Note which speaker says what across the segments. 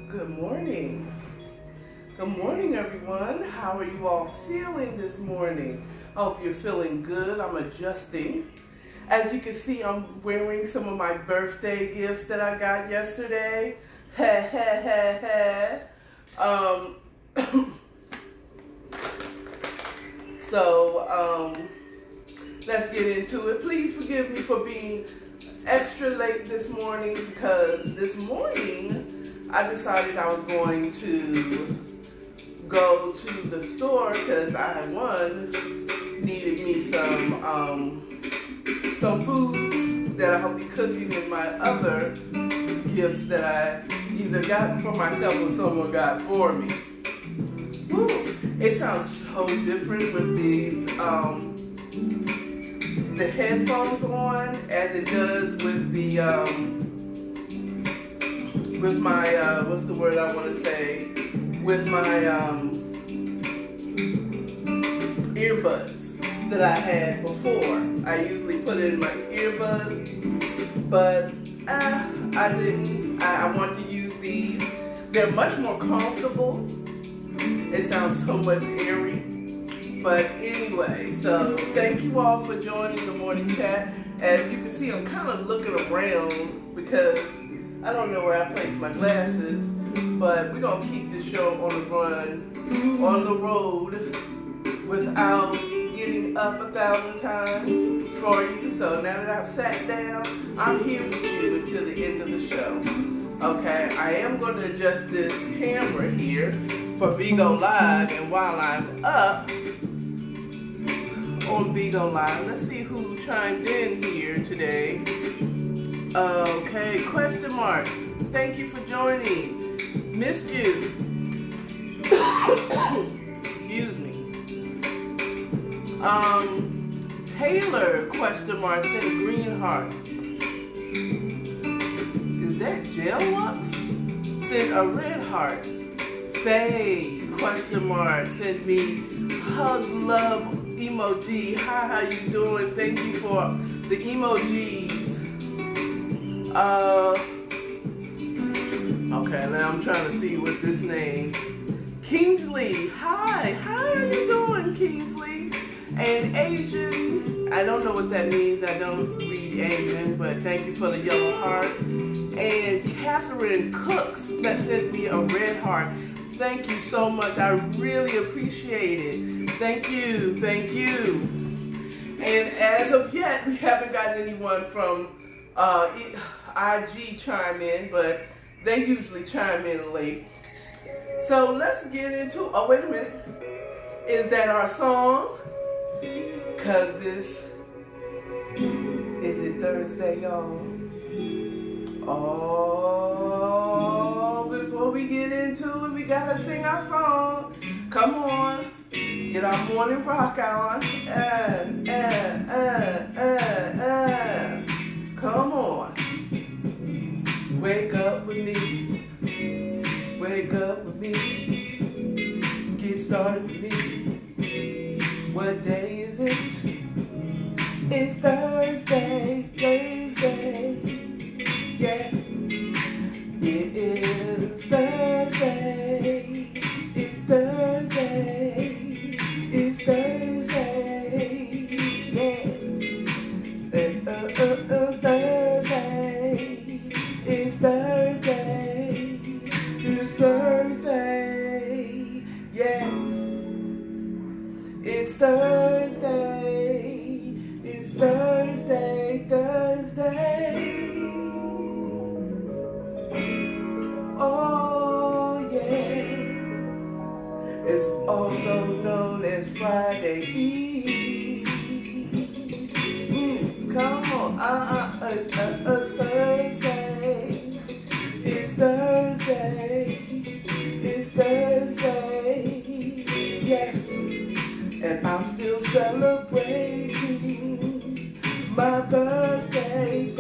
Speaker 1: Good morning. Good morning, everyone. How are you all feeling this morning? I hope you're feeling good. I'm adjusting. As you can see, I'm wearing some of my birthday gifts that I got yesterday. Let's get into it. Please forgive me for being extra late this morning because this morning I decided I was going to go to the store because I needed me some foods that I'll be cooking in my other gifts that I either got for myself or someone got for me. Woo. It sounds so different with the headphones on as it does with the with my what's the word I want to say, with my earbuds that I had before. I usually put it in my earbuds, but I didn't I want to use these. They're much more comfortable. It sounds so much airy. But anyway, so thank you all for joining the morning chat. As you can see, I'm kind of looking around because I don't know where I placed my glasses. But we're going to keep this show on the run, on the road, without getting up 1,000 times for you. So now that I've sat down, I'm here with you until the end of the show. Okay, I am going to adjust this camera here for Bigo Live, and while I'm up on Bigo Live, let's see who chimed in here today. Okay, question marks. Thank you for joining. Missed you. Excuse me. Taylor, question mark, sent a green heart. Is that Gel Lux? Sent a red heart. Faye, question mark, sent me hug love emoji. Hi, how you doing? Thank you for the emojis. Okay, now I'm trying to see what this name. Kingsley, hi, how are you doing, Kingsley? And Asian, I don't know what that means. I don't read Asian, but thank you for the yellow heart. And Catherine Cooks, that sent me a red heart. Thank you so much. I really appreciate it. Thank you, thank you. And as of yet, we haven't gotten anyone from IG chime in, but they usually chime in late. So let's get into, oh wait a minute. Is that our song? Cause is it Thursday, y'all? Oh, before we get into it, we gotta sing our song. Come on, get our morning rock on. Come on. Wake up with me. Wake up with me. Get started with me. What day is it? It's Thursday. Thursday. Yeah. It is Thursday. It's Thursday. It's Thursday. Yeah. Thursday. It's Thursday. It's Thursday. Yeah. It's Thursday. It's Thursday. Thursday. Oh yeah. It's also known as Friday Eve. Come on, it's Thursday. It's Thursday. It's Thursday. Yes. And I'm still celebrating my birthday.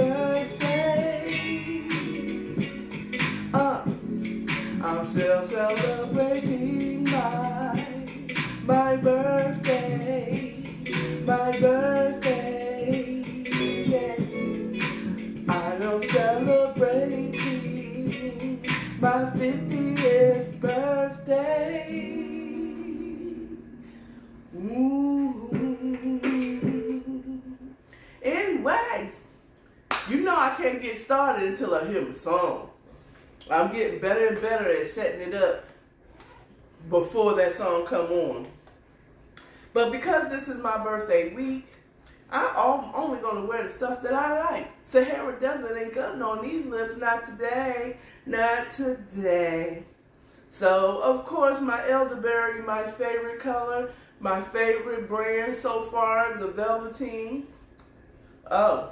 Speaker 1: I'm still celebrating my birthday. My birthday. Yeah. I am celebrating my 50th birthday. Anyway, you know I can't get started until I hear my song. I'm getting better and better at setting it up before that song come on. But because this is my birthday week, I'm only going to wear the stuff that I like. Sahara Desert ain't got on these lips, not today, not today. So, of course, my elderberry, my favorite color, my favorite brand so far, the Velveteen. Oh,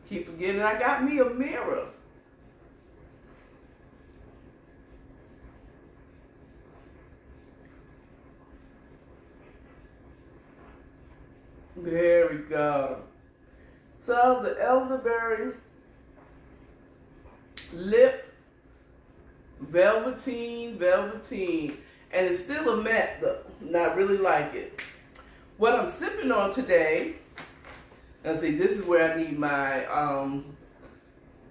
Speaker 1: keep forgetting I got me a mirror. There we go. So the elderberry lip velveteen, and it's still a matte though. Not really like it. What I'm sipping on today, let's see, this is where I need my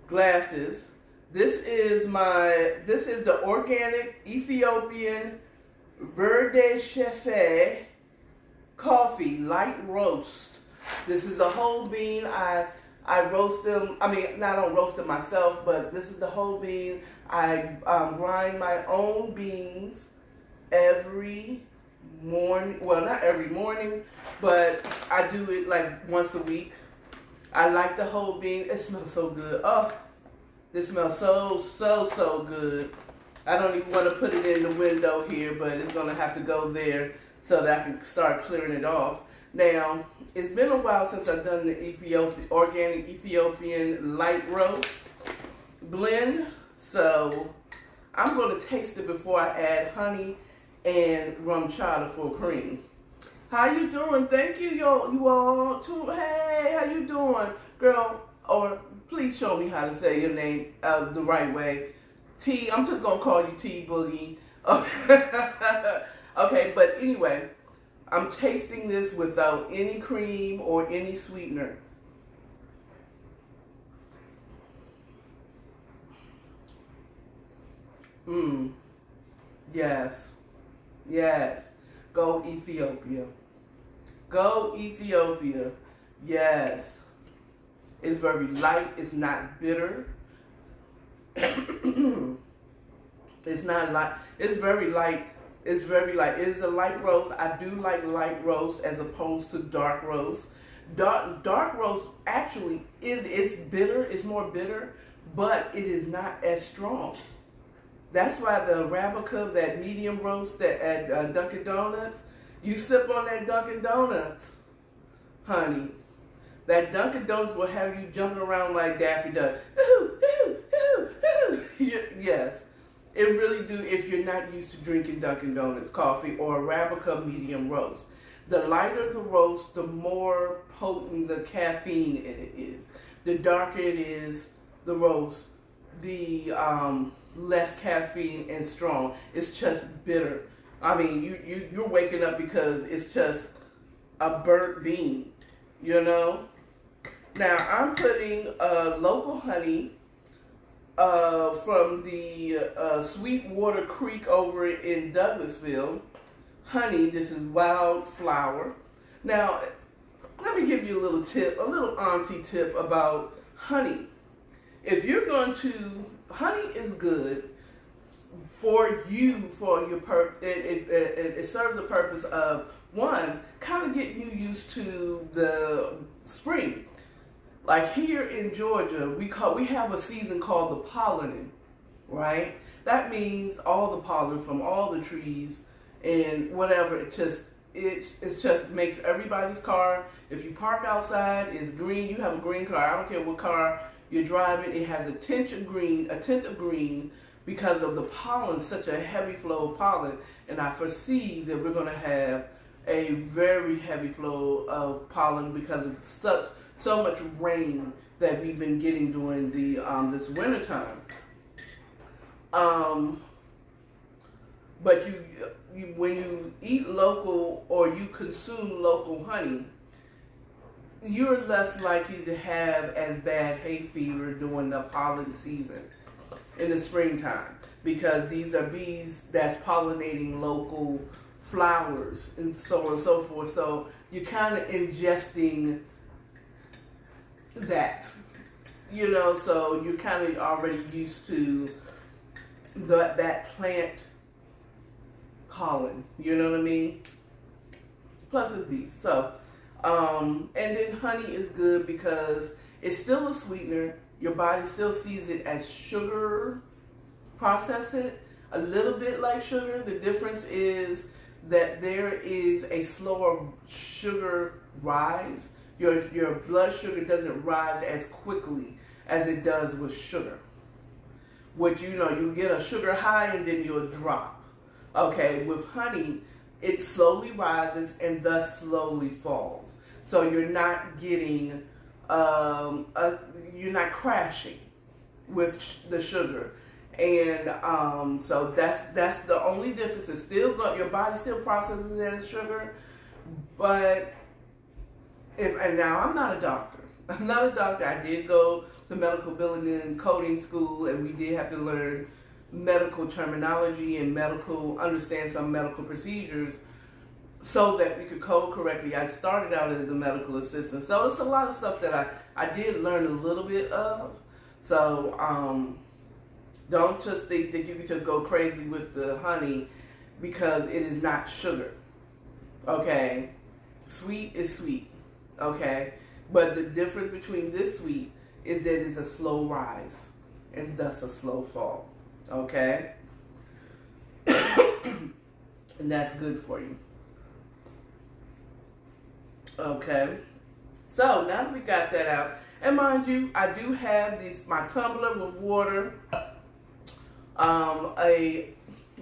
Speaker 1: glasses. This is the organic Ethiopian Verde Chefe coffee light roast. This is a whole bean. I roast them. I mean, I don't roast them myself, but this is the whole bean. I grind my own beans every morning. Well, not every morning, but I do it like once a week. I like the whole bean. It smells so good. Oh, this smells so good. I don't even want to put it in the window here, but it's going to have to go there so that I can start clearing it off. Now, it's been a while since I've done the organic Ethiopian light roast blend, so I'm going to taste it before I add honey and rum chata for cream. How you doing? Thank you, you all. Hey, how you doing, girl? Or please show me how to say your name the right way. T. I'm just gonna call you T Boogie. Okay, but anyway, I'm tasting this without any cream or any sweetener. Yes. Yes. Go Ethiopia. Go Ethiopia. Yes. It's very light. It's not bitter. It's not light. It's very light. It's very light. It is a light roast. I do like light roast as opposed to dark roast. Dark roast actually it's bitter. It's more bitter, but it is not as strong. That's why the Arabica, that medium roast that at Dunkin' Donuts, you sip on that Dunkin' Donuts, honey. That Dunkin' Donuts will have you jumping around like Daffy Duck. Yes, it really do if you're not used to drinking Dunkin' Donuts coffee or Arabica medium roast. The lighter the roast, the more potent the caffeine in it is. The darker it is, the roast, the less caffeine and strong. It's just bitter. I mean, you're waking up because it's just a burnt bean, you know? Now, I'm putting local honey from the Sweetwater Creek over in Douglasville. Honey, this is wildflower. Now, let me give you a little tip, a little auntie tip about honey. If you're going to, honey is good for you, for your it serves the purpose of, one, kind of getting you used to the spring. Like here in Georgia, we have a season called the pollening, right? That means all the pollen from all the trees and whatever. It just makes everybody's car. If you park outside, it's green. You have a green car. I don't care what car you're driving. It has a tint of green because of the pollen. Such a heavy flow of pollen, and I foresee that we're going to have a very heavy flow of pollen because of so much rain that we've been getting during the this winter time. But when you eat local or you consume local honey, you're less likely to have as bad hay fever during the pollen season in the springtime, because these are bees that's pollinating local flowers and so on and so forth. So you're kind of ingesting that, you know, so you're kind of already used to that plant pollen, you know what I mean? Plus it's bees. So, and then honey is good because it's still a sweetener. Your body still sees it as sugar, process it a little bit like sugar. The difference is that there is a slower sugar rise. Your blood sugar doesn't rise as quickly as it does with sugar. Which, you know, you get a sugar high and then you'll drop. Okay, with honey, it slowly rises and thus slowly falls. So you're not getting, you're not crashing with the sugar. And so that's the only difference. It's still, your body still processes it as sugar, but and now I'm not a doctor. I'm not a doctor. I did go the medical billing and coding school, and we did have to learn medical terminology and understand some medical procedures so that we could code correctly. I started out as a medical assistant, so it's a lot of stuff that I did learn a little bit of. So don't just think that you can just go crazy with the honey, because it is not sugar. Okay, sweet is sweet. Okay, but the difference between this sweet is that it's a slow rise and thus a slow fall. Okay, and that's good for you. Okay, so now that we got that out, and mind you, I do have my tumbler with water.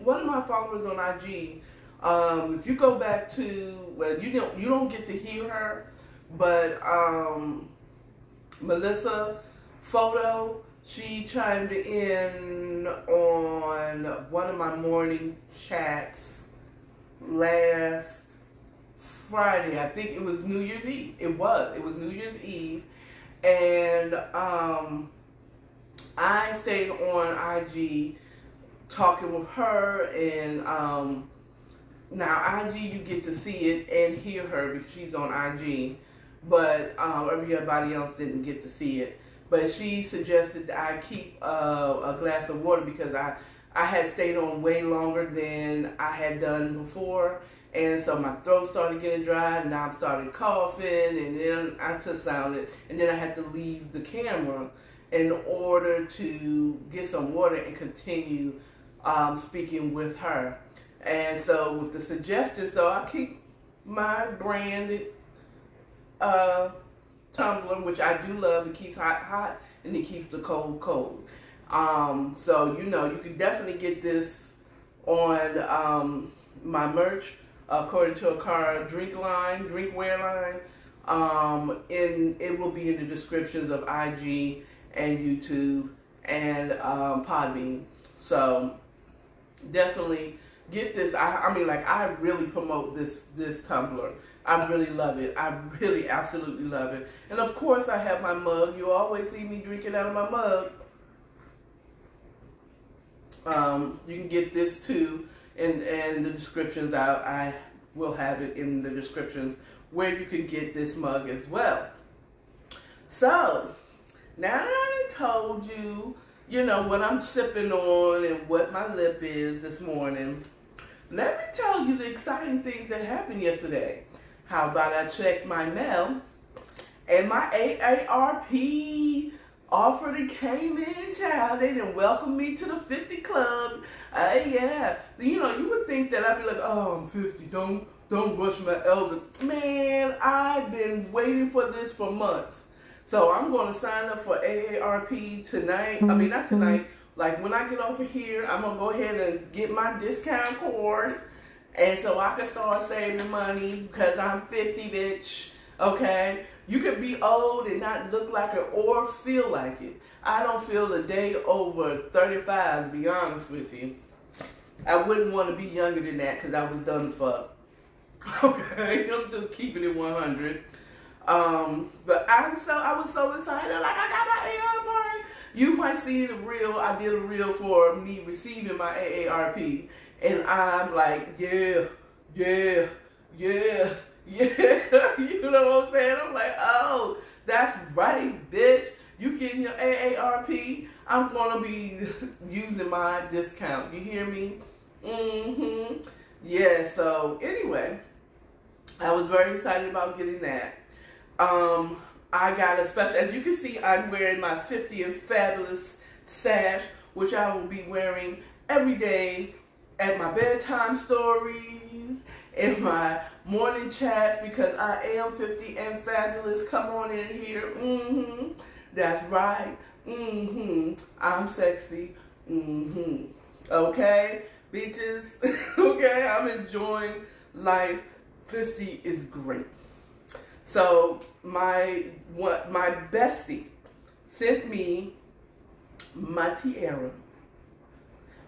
Speaker 1: One of my followers on IG, if you go back to, well, you don't get to hear her, but Melissa Photo, she chimed in on one of my morning chats last Friday. I think it was New Year's Eve. It was New Year's Eve, and I stayed on IG talking with her, and now IG, you get to see it and hear her because she's on IG, but everybody else didn't get to see it. But she suggested that I keep a glass of water because I had stayed on way longer than I had done before, and so my throat started getting dry, and now I'm starting coughing, and then I just sounded, and then I had to leave the camera in order to get some water and continue speaking with her. And so with the suggestion, so I keep my branded tumbler, which I do love. It keeps hot and it keeps the cold. So you can definitely get this on my merch, according to AKARA drinkware line. It will be in the descriptions of IG and YouTube and Podbean. So definitely get this. I really promote this tumbler. I really love it. I really absolutely love it. And of course I have my mug. You always see me drinking out of my mug. You can get this too in the descriptions. I will have it in the descriptions where you can get this mug as well. So now that I told you, what I'm sipping on and what my lip is this morning, let me tell you the exciting things that happened yesterday. How about I checked my mail, and my AARP offer that came in, child. They didn't welcome me to the 50 club. Yeah. You would think that I'd be like, oh, I'm 50. Don't rush my elder. Man, I've been waiting for this for months. So I'm going to sign up for AARP tonight. I mean, not tonight. Like, when I get off of here, I'm going to go ahead and get my discount card. And so I can start saving money because I'm 50, bitch. Okay? You could be old and not look like it or feel like it. I don't feel a day over 35, to be honest with you. I wouldn't want to be younger than that because I was dumb as fuck. Okay? I'm just keeping it 100. But I was so excited, like I got my AARP. You might see the reel. I did a reel for me receiving my AARP, and I'm like, yeah. You know what I'm saying? I'm like, oh, that's right, bitch. You getting your AARP? I'm gonna be using my discount. You hear me? Yeah. So anyway, I was very excited about getting that. I got a special, as you can see, I'm wearing my 50 and Fabulous sash, which I will be wearing every day at my bedtime stories, in my morning chats, because I am 50 and Fabulous. Come on in here. That's right. I'm sexy. Okay, bitches. Okay, I'm enjoying life. 50 is great. So my bestie sent me my tiara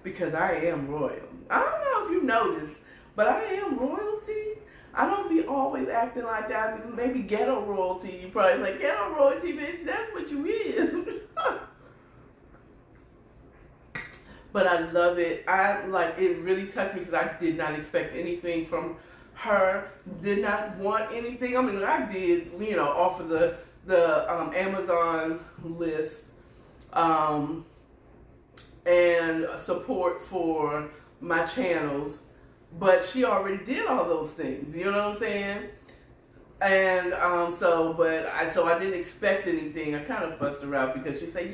Speaker 1: because I am royal. I don't know if you noticed, but I am royalty. I don't be always acting like that. Maybe ghetto royalty. You probably like, ghetto royalty, bitch. That's what you is. but I love it. It really touched me because I did not expect anything from her. Did not want anything. I mean, I did, off of the Amazon list, and support for my channels, but she already did all those things. You know what I'm saying? And so I didn't expect anything. I kind of fussed her out because she said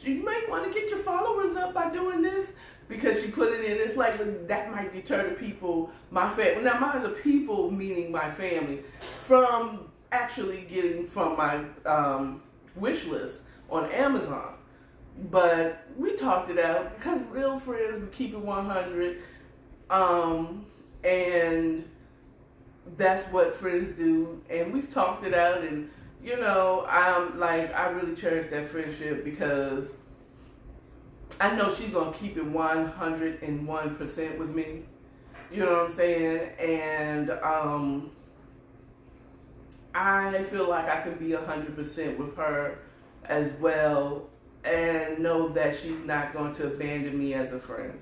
Speaker 1: you might want to get your followers up by doing this, because she put it in. It's like that might deter the people, my family. Now, mind the people meaning my family, from actually getting from my wish list on Amazon. But we talked it out because real friends, we keep it 100, and that's what friends do. And we've talked it out, and I really cherish that friendship because I know she's gonna keep it 101% with me. You know what I'm saying? And I feel like I can be 100% with her as well, and know that she's not going to abandon me as a friend.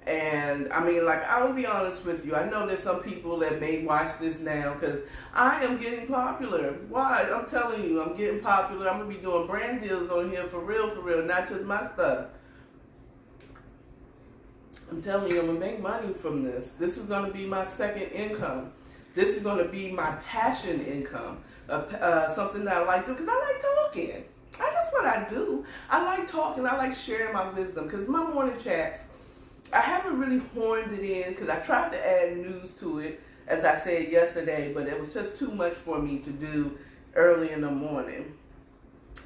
Speaker 1: And I mean, I will be honest with you. I know there's some people that may watch this now because I am getting popular. Why? I'm telling you, I'm getting popular. I'm going to be doing brand deals on here for real, not just my stuff. I'm telling you, I'm going to make money from this. This is going to be my second income. This is going to be my passion income. Something that I like to do because I like talking. That's what I do. I like talking. I like sharing my wisdom because my morning chats, I haven't really horned it in because I tried to add news to it, as I said yesterday, but it was just too much for me to do early in the morning.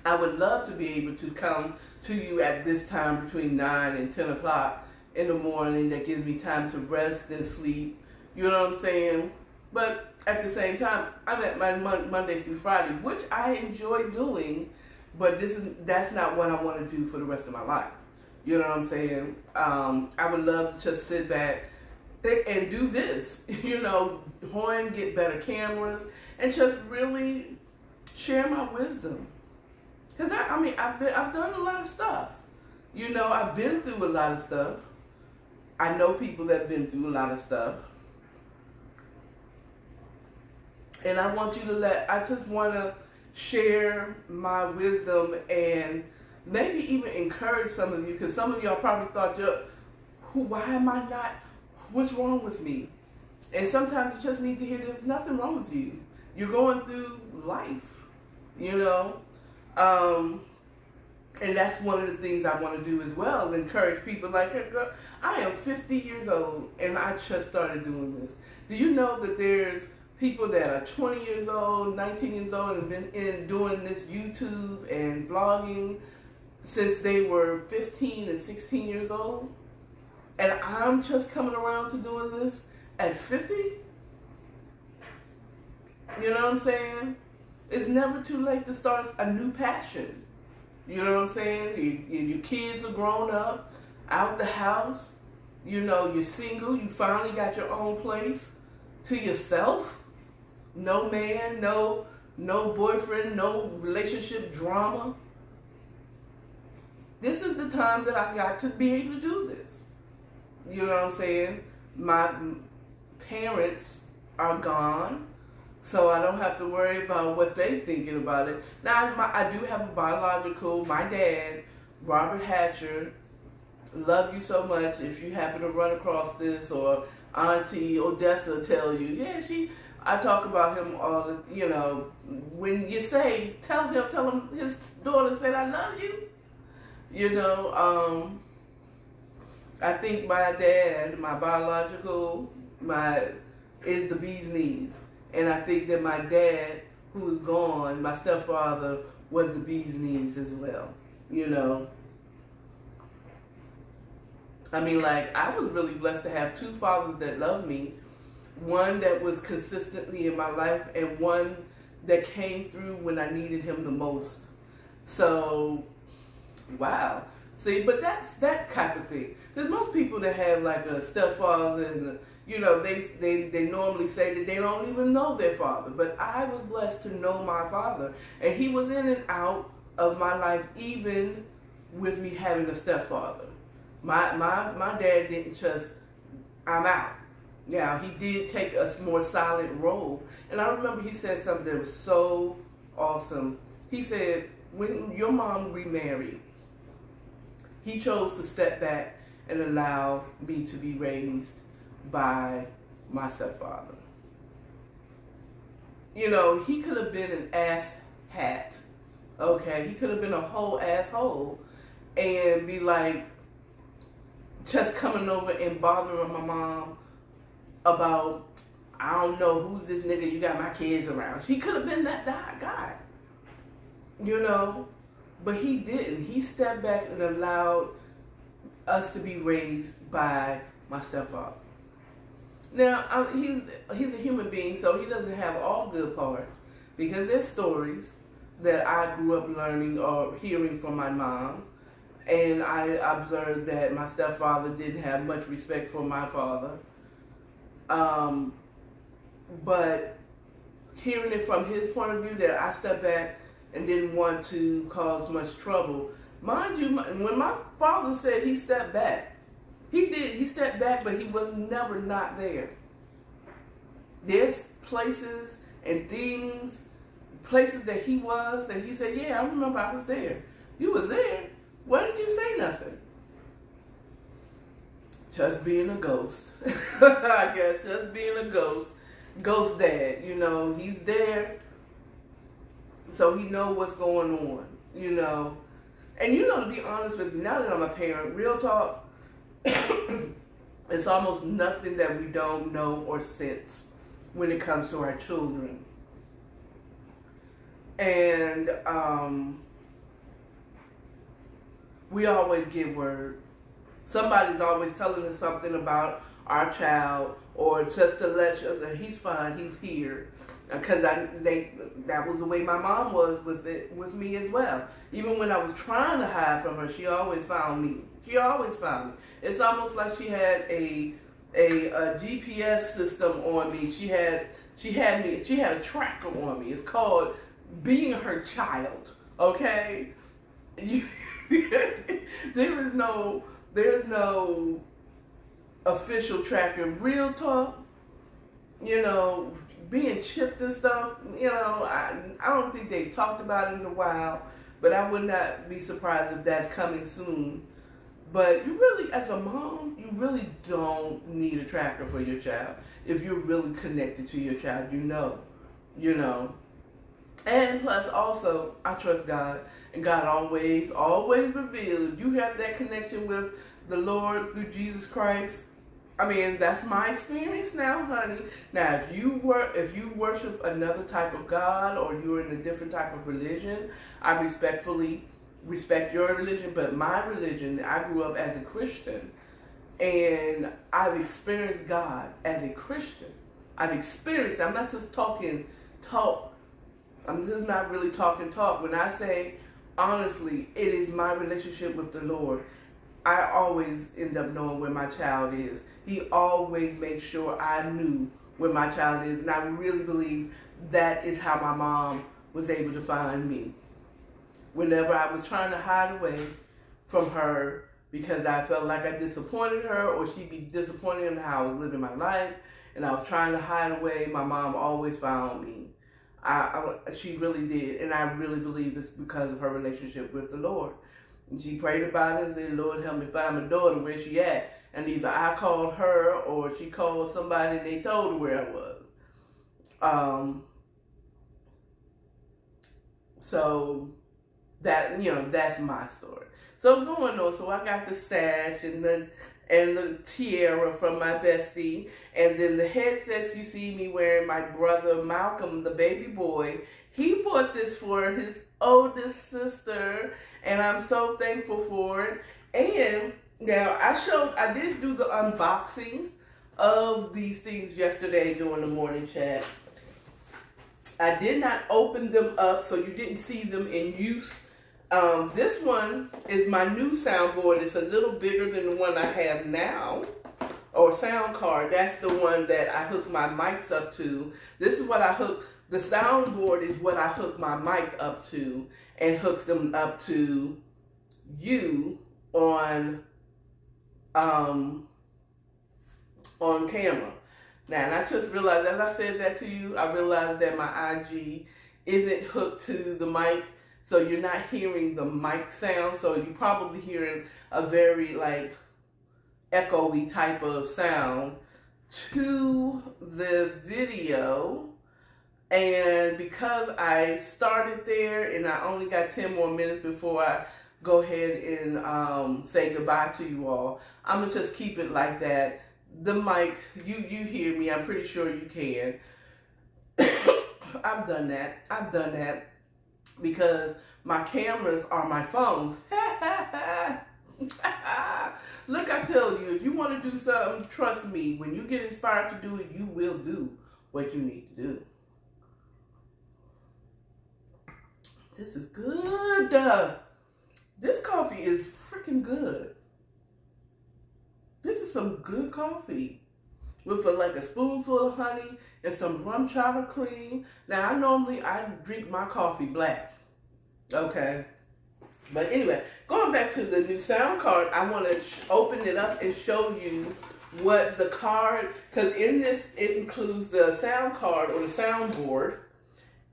Speaker 1: I would love to be able to come to you at this time between 9 and 10 o'clock in the morning. That gives me time to rest and sleep. You know what I'm saying? But at the same time, I'm at my Monday through Friday, which I enjoy doing, but that's not what I want to do for the rest of my life. You know what I'm saying? I would love to just sit back and do this, horn, get better cameras, and just really share my wisdom. Because I've done a lot of stuff. I've been through a lot of stuff. I know people that have been through a lot of stuff. And I just want to share my wisdom and maybe even encourage some of you, because some of y'all probably thought, why am I not, what's wrong with me? And sometimes you just need to hear there's nothing wrong with you. You're going through life, and that's one of the things I want to do as well, is encourage people like, hey, girl, I am 50 years old and I just started doing this. Do you know that there's people that are 20 years old, 19 years old, and been doing this YouTube and vlogging since they were 15 and 16 years old? And I'm just coming around to doing this at 50? You know what I'm saying? It's never too late to start a new passion. You know what I'm saying? Your kids are grown up, out the house. You're single. You finally got your own place to yourself. No man, no boyfriend, no relationship drama. This is the time that I got to be able to do this. You know what I'm saying? My parents are gone, so I don't have to worry about what they're thinking about it. Now, I do have a biological, my dad, Robert Hatcher. Love you so much. If you happen to run across this, or Auntie Odessa tell you, I talk about him all the, when you say, tell him his daughter said, I love you. I think my dad, my biological, is the bee's knees. And I think that my dad, who's gone, my stepfather, was the bee's knees as well. I was really blessed to have two fathers that loved me. One that was consistently in my life, and one that came through when I needed him the most. So, wow. See, but that's that type of thing. There's most people that have like a stepfather, and they normally say that they don't even know their father. But I was blessed to know my father, and he was in and out of my life, even with me having a stepfather. My dad didn't just, I'm out. Now, he did take a more silent role. And I remember he said something that was so awesome. He said, when your mom remarried, he chose to step back and allow me to be raised by my stepfather. You know, he could have been an ass hat. Okay, he could have been a whole asshole and be like, just coming over and bothering my mom about, I don't know who's this nigga you got my kids around. He could have been that guy, you know, but he didn't. He stepped back and allowed us to be raised by my stepfather. Now, he's a human being, so he doesn't have all good parts, because there's stories that I grew up learning or hearing from my mom, and I observed that my stepfather didn't have much respect for my father. But hearing it from his point of view, that I stepped back and didn't want to cause much trouble. Mind you, when my father said he stepped back, he did. He stepped back, but he was never not there. There's places and things, places that he was, and he said, yeah, I remember I was there. You was there? Why didn't you say nothing? Just being a ghost. I guess just being a ghost. Ghost dad, you know, he's there, so he know what's going on, you know. And you know, to be honest with you, now that I'm a parent, real talk, it's almost nothing that we don't know or sense when it comes to our children. And we always get word. Somebody's always telling us something about our child, or just to let us know he's fine, he's here. Because that was the way my mom was with me as well. Even when I was trying to hide from her, she always found me. She always found me. It's almost like she had a GPS system on me. She had a tracker on me. It's called being her child. Okay, there's no official tracker. Real talk, you know, being chipped and stuff, you know, I don't think they've talked about it in a while, but I would not be surprised if that's coming soon. But you really, as a mom, you really don't need a tracker for your child. If you're really connected to your child, you know. And plus also, I trust God, and God always reveals. If you have that connection with the Lord through Jesus Christ, I mean, that's my experience now, honey. Now, if you worship another type of God, or you're in a different type of religion, I respectfully respect your religion. But my religion, I grew up as a Christian, and I've experienced God as a Christian. I'm not just talking talk. I'm just not really talking talk. When I say, honestly, it is my relationship with the Lord. I always end up knowing where my child is. He always makes sure I knew where my child is. And I really believe that is how my mom was able to find me. Whenever I was trying to hide away from her because I felt like I disappointed her, or she'd be disappointed in how I was living my life, and I was trying to hide away, my mom always found me. She really did. And I really believe it's because of her relationship with the Lord. And she prayed about it and said, Lord, help me find my daughter, where she at? And either I called her, or she called somebody and they told her where I was. So that, you know, that's my story. So going on, so I got the sash and the tiara from my bestie, and then the headsets you see me wearing, my brother Malcolm, the baby boy, he bought this for his oldest sister, and I'm so thankful for it. And now I did do the unboxing of these things yesterday during the morning chat. I did not open them up, so you didn't see them in use. This one is my new soundboard. It's a little bigger than the one I have now, or sound card. That's the one that I hook my mics up to. This is what I hook. The soundboard is what I hook my mic up to, and hooks them up to you on on camera. Now, and I just realized, as I said that to you, I realized that my IG isn't hooked to the mic, so you're not hearing the mic sound, so you're probably hearing a very, like, echoey type of sound to the video. And because I started there and I only got 10 more minutes before I go ahead and say goodbye to you all, I'm going to just keep it like that. The mic, you hear me, I'm pretty sure you can. I've done that because my cameras are my phones. Look, I tell you, if you want to do something, trust me, when you get inspired to do it, you will do what you need to do. This is good. This coffee is freaking good. This is some good coffee with like a spoonful of honey and some rum chata cream. Now, I drink my coffee black. Okay. But anyway, going back to the new sound card, I want to open it up and show you what the card, because in this, it includes the sound card or the soundboard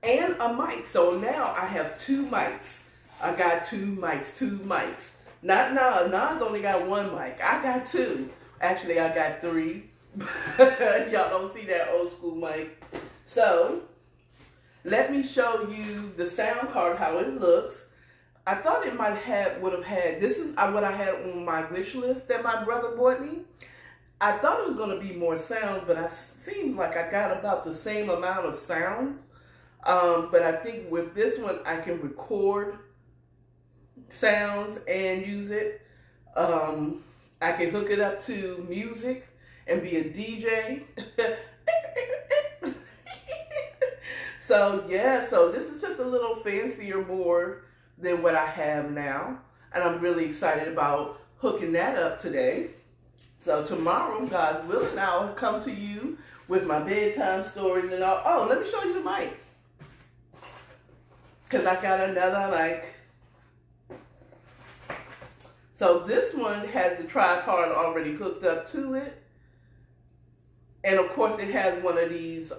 Speaker 1: and a mic. So now I have two mics. I got two mics. Not now, Nas only got one mic. I got two. Actually, I got three. Y'all don't see that old school mic. So, let me show you the sound card, how it looks. I thought it would have had, this is what I had on my wish list that my brother bought me. I thought it was going to be more sound, but it seems like I got about the same amount of sound. But I think with this one, I can record sounds and use it. I can hook it up to music and be a DJ. So yeah, so this is just a little fancier board than what I have now. And I'm really excited about hooking that up today. So tomorrow, God's willing, I'll come to you with my bedtime stories and all. Oh, let me show you the mic. Because I got another, like, so this one has the tripod already hooked up to it. And of course it has one of these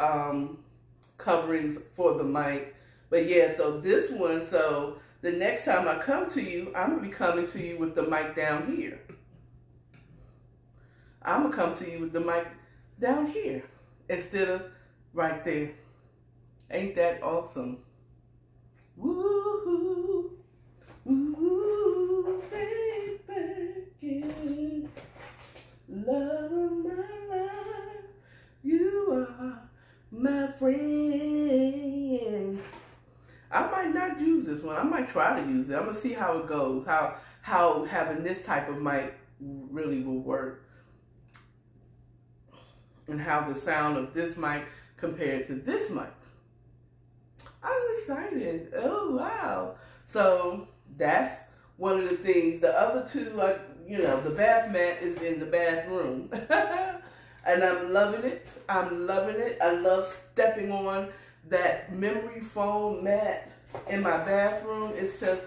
Speaker 1: coverings for the mic. But yeah, so this one, so the next time I come to you, I'm going to be coming to you with the mic down here. I'm going to come to you with the mic down here instead of right there. Ain't that awesome? Woo-hoo, woo-hoo, baby, yeah. Love of my life, you are my friend. I might not use this one. I might try to use it. I'm going to see how it goes, how having this type of mic really will work, and how the sound of this mic compared to this mic. I'm excited. Oh, wow. So that's one of the things. The other two, like, you know, the bath mat is in the bathroom. And I'm loving it. I'm loving it. I love stepping on that memory foam mat in my bathroom. It's just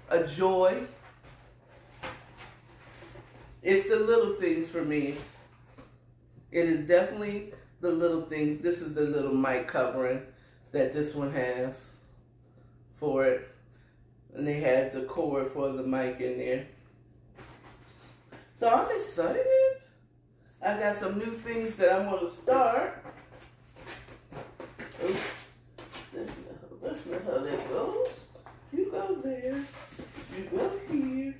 Speaker 1: a joy. It's the little things for me. It is definitely the little things. This is the little mic covering that this one has for it. And they have the cord for the mic in there. So I'm excited. I got some new things that I want to start. Oops. That's not how that goes. You go there. You go here.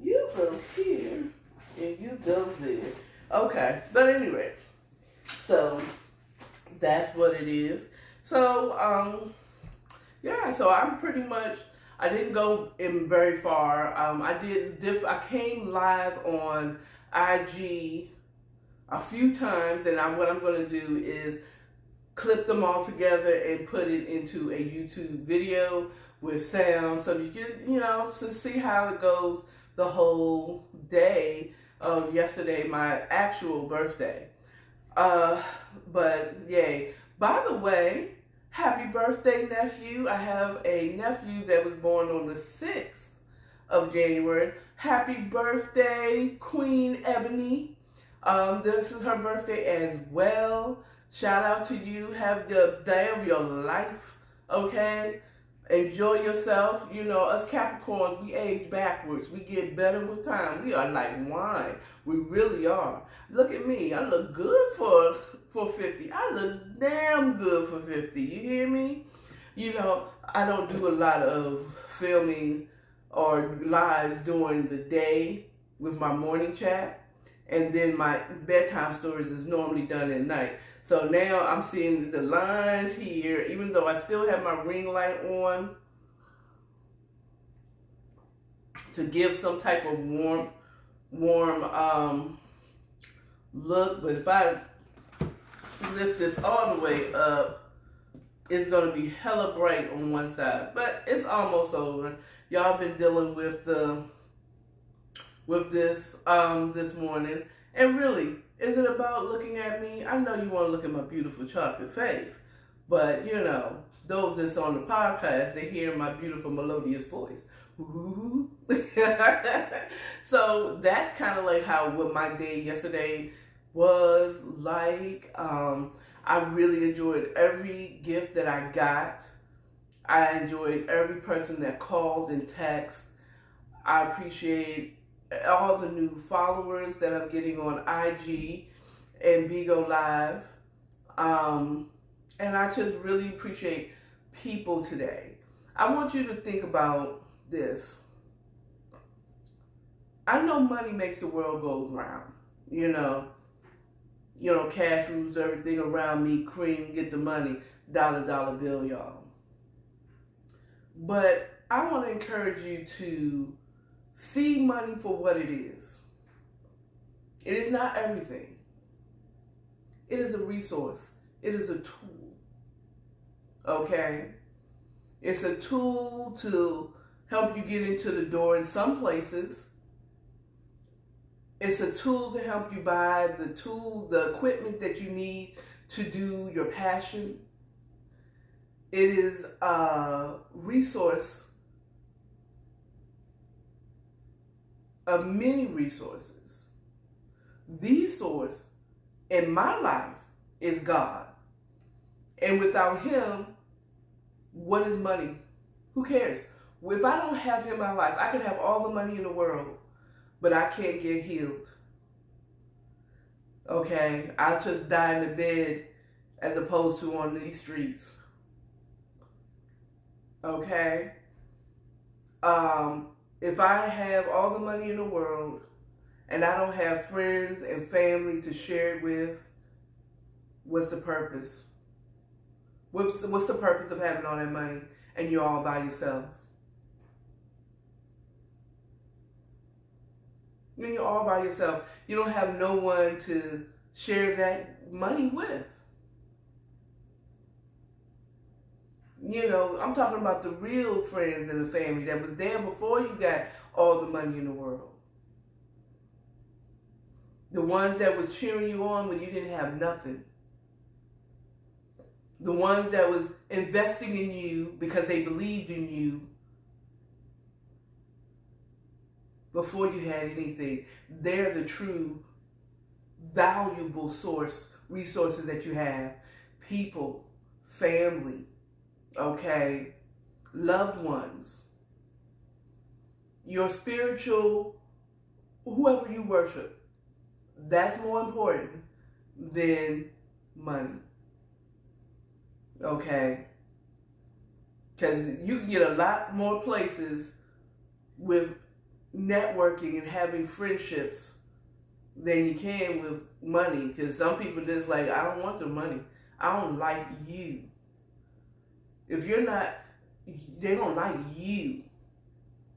Speaker 1: You go here. And you go there. Okay. But anyway. So that's what it is. So, yeah, so I'm pretty much, I didn't go in very far. I came live on IG a few times, and what I'm going to do is clip them all together and put it into a YouTube video with sound, so you get, you know, to see how it goes the whole day of yesterday, my actual birthday. But yay. By the way, happy birthday, nephew. I have a nephew that was born on the 6th of January. Happy birthday, Queen Ebony. This is her birthday as well. Shout out to you. Have the day of your life, okay? Enjoy yourself. You know, us Capricorns, we age backwards. We get better with time. We are like wine. We really are. Look at me. I look good for 50. I look damn good for 50. You hear me? You know, I don't do a lot of filming or lives during the day with my morning chat. And then my bedtime stories is normally done at night. So now I'm seeing the lines here, even though I still have my ring light on to give some type of warm look. But if I lift this all the way up, it's going to be hella bright on one side. But it's almost over. Y'all been dealing with this this morning. And really, is it about looking at me? I know you want to look at my beautiful chocolate face, but you know, those that's on the podcast, they hear my beautiful melodious voice. Ooh. So that's kind of like what my day yesterday was like. I really enjoyed every gift that I got. I enjoyed every person that called and texted. I appreciate all the new followers that I'm getting on IG and Bigo Live. And I just really appreciate people today. I want you to think about this. I know money makes the world go round. You know, cash rules everything around me. Cream, get the money. Dollar, dollar bill, y'all. But I want to encourage you to see money for what it is. It is not everything. It is a resource. It is a tool. Okay? It's a tool to help you get into the door in some places. It's a tool to help you buy the equipment that you need to do your passion. It is a resource of many resources. The source in my life is God. And without him, what is money? Who cares? If I don't have him in my life, I can have all the money in the world, but I can't get healed. Okay? I'll just die in the bed as opposed to on these streets. Okay? If I have all the money in the world and I don't have friends and family to share it with, what's the purpose? What's the purpose of having all that money and you're all by yourself? When you're all by yourself, you don't have no one to share that money with. You know, I'm talking about the real friends and the family that was there before you got all the money in the world. The ones that was cheering you on when you didn't have nothing. The ones that was investing in you because they believed in you before you had anything. They're the true valuable resources that you have. People, family, okay, loved ones, your spiritual, whoever you worship. That's more important than money. Okay? Because you can get a lot more places with networking and having friendships than you can with money. Because some people just like, I don't want the money. I don't like you. If you're not, they don't like you.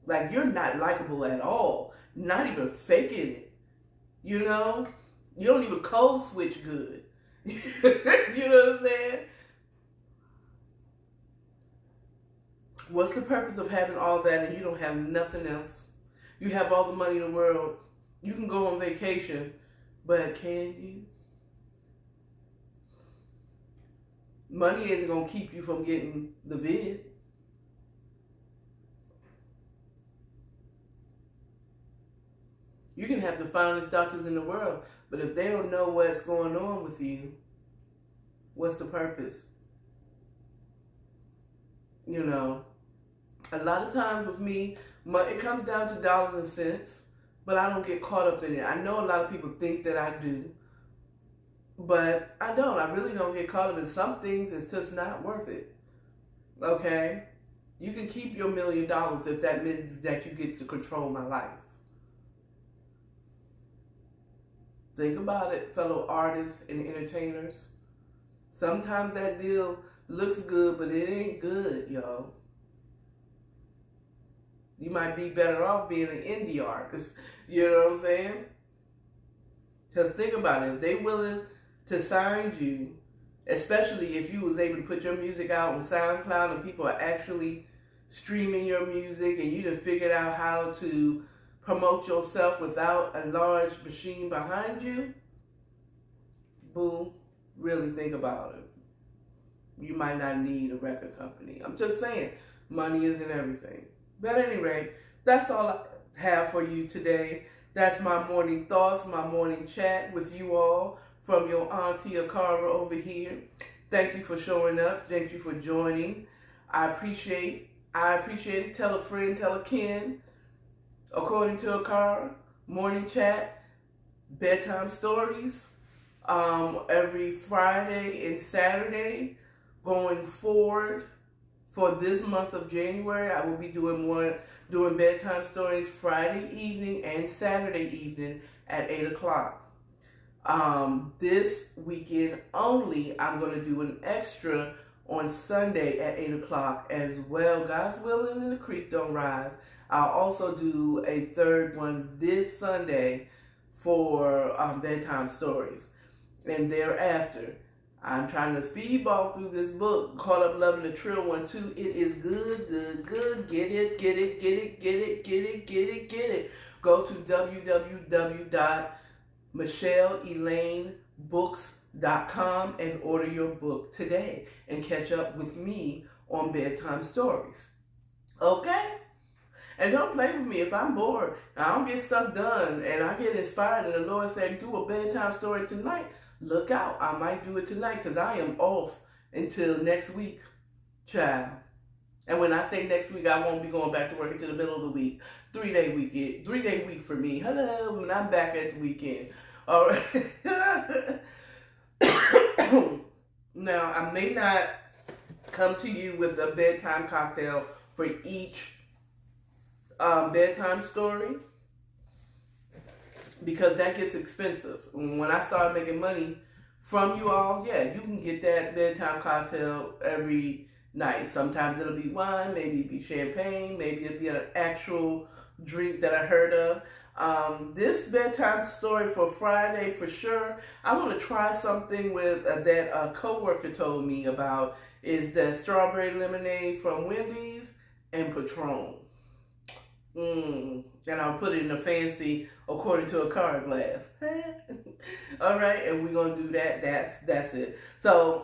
Speaker 1: Like, you're not likable at all. Not even faking it. You know? You don't even code switch good. You know what I'm saying? What's the purpose of having all that and you don't have nothing else? You have all the money in the world. You can go on vacation, but can you? Money isn't going to keep you from getting the vid. You can have the finest doctors in the world, but if they don't know what's going on with you, what's the purpose? You know, a lot of times with me, it comes down to dollars and cents, but I don't get caught up in it. I know a lot of people think that I do, but I don't. I really don't get caught up in some things. It's just not worth it. Okay? You can keep your $1 million if that means that you get to control my life. Think about it, fellow artists and entertainers. Sometimes that deal looks good, but it ain't good, y'all. You might be better off being an indie artist. You know what I'm saying? Just think about it. If they willing to sign you, especially if you was able to put your music out on SoundCloud and people are actually streaming your music and you done figured out how to promote yourself without a large machine behind you, boo, really think about it. You might not need a record company. I'm just saying, money isn't everything. But at any rate, that's all I have for you today. That's my morning thoughts, my morning chat with you all from your auntie AKARA over here. Thank you for showing up. Thank you for joining. I appreciate it. Tell a friend, tell a kin. According to AKARA, morning chat, bedtime stories, every Friday and Saturday going forward. For this month of January, I will be doing bedtime stories Friday evening and Saturday evening at 8 o'clock. This weekend only, I'm going to do an extra on Sunday at 8 o'clock as well. God's willing and the creek don't rise. I'll also do a third one this Sunday for bedtime stories. And thereafter, I'm trying to speedball through this book, Caught Up Loving the Trill One Too. It is good, good, good. Get it, get it, get it, get it, get it, get it, get it. Go to www.michelleelainebooks.com and order your book today and catch up with me on bedtime stories. Okay? And don't play with me if I'm bored and I don't get stuff done and I get inspired and the Lord said, do a bedtime story tonight. Look out. I might do it tonight because I am off until next week, child. And when I say next week, I won't be going back to work until the middle of the week. 3-day weekend. 3-day week for me. Hello, when I'm back at the weekend. All right. Now, I may not come to you with a bedtime cocktail for each bedtime story, because that gets expensive. When I start making money from you all, yeah, you can get that bedtime cocktail every night. Sometimes it'll be wine, maybe it'll be champagne, maybe it'll be an actual drink that I heard of. This bedtime story for Friday, for sure, I want to try something with that a coworker told me about, is that strawberry lemonade from Wendy's and Patron. And I'll put it in a fancy, according to AKARA glass. All right, and we're going to do that. That's it. So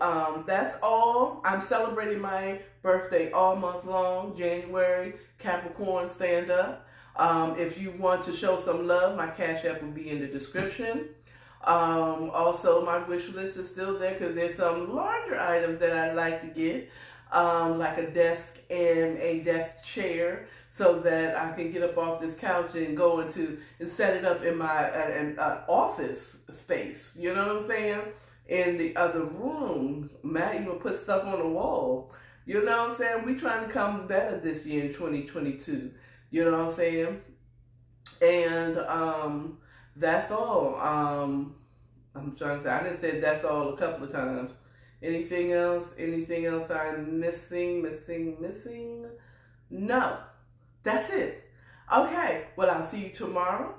Speaker 1: that's all. I'm celebrating my birthday all month long, January. Capricorn, stand up. If you want to show some love, my Cash App will be in the description. Also, my wish list is still there because there's some larger items that I'd like to get. Like a desk and a desk chair, so that I can get up off this couch and go into and set it up in my office space. You know what I'm saying? In the other room, Matt even put stuff on the wall. You know what I'm saying? We trying to come better this year in 2022. You know what I'm saying? And that's all. I'm trying to say, I didn't say that's all a couple of times. Anything else? Anything else I'm missing? No. That's it. Okay. Well, I'll see you tomorrow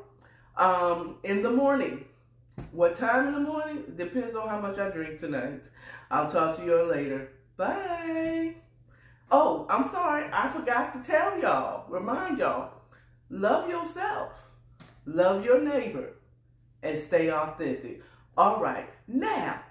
Speaker 1: in the morning. What time in the morning? Depends on how much I drink tonight. I'll talk to you later. Bye. Oh, I'm sorry. I forgot to tell y'all. Remind y'all. Love yourself. Love your neighbor. And stay authentic. All right. Now,